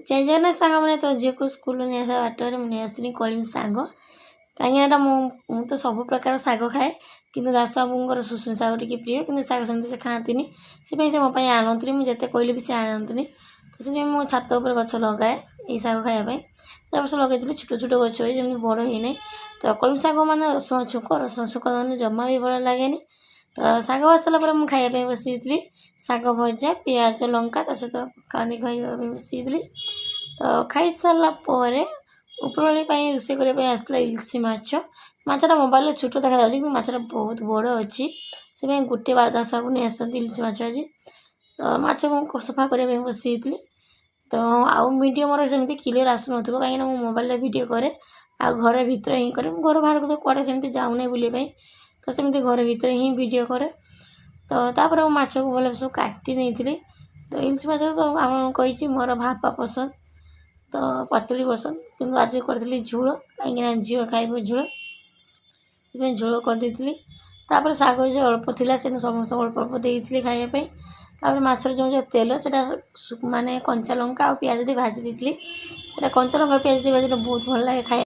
जय जगन्नाथ साग मैंने तो झील को स्कूल नहीं आसा बाटर मुझे आसती कलमी साग कहीं तो सब प्रकार साग खाए कि दास बाबूर सुसुन साग टी प्रिय कि साग सेमती से खाती से मोप आणती मुझे कहली भी सी आणती तो से मो छात उपर गछ लगाए ये साग खायापी वर्ष लगे छोट छोट गछ जमी बड़ ही तो कलमी साग मैंने रसुण छुक मैंने जमा भी भल लगे तो साग भाज सारापर मुझे खायापी बसी साग भजा पिज लंका ता सहित कानी खाई बसी तो खाई सारापर उपरओली रोषे करने आसला इलिशी माछटा मोबाइल छोट देखा जाऊँगी कि माछटा बहुत बड़ अच्छी से गोटे दास बाबू नहीं आसती इलिशी माछ आज तो माछ को सफा करने बसी तो आउ वीडियो मोर सेमती क्लियर आसुन कहीं मो मोबाइल वीडियो करे आ घर भितर ही करे घर बाहर को तो कड़े सेमती जाऊना बुलाई तो सेमती घर भितर ही वीडियो करे तो तापर माछ को भले सब काटी नहीं तो इलिशी माछ तो आप कही मोर भापा पसंद तो पतली पसंद किंतु आज करी झोल कहीं झील खाइब झोल से झोल करदी तापर साग जो अल्प थी से समस्त अल्प अल्प देती खायापी तापर माछर जो तेल से माने कंचा लंका और पियाज दे भाजी देती कंचा लंका पियाज दे भाजी बहुत भल लगे खाया।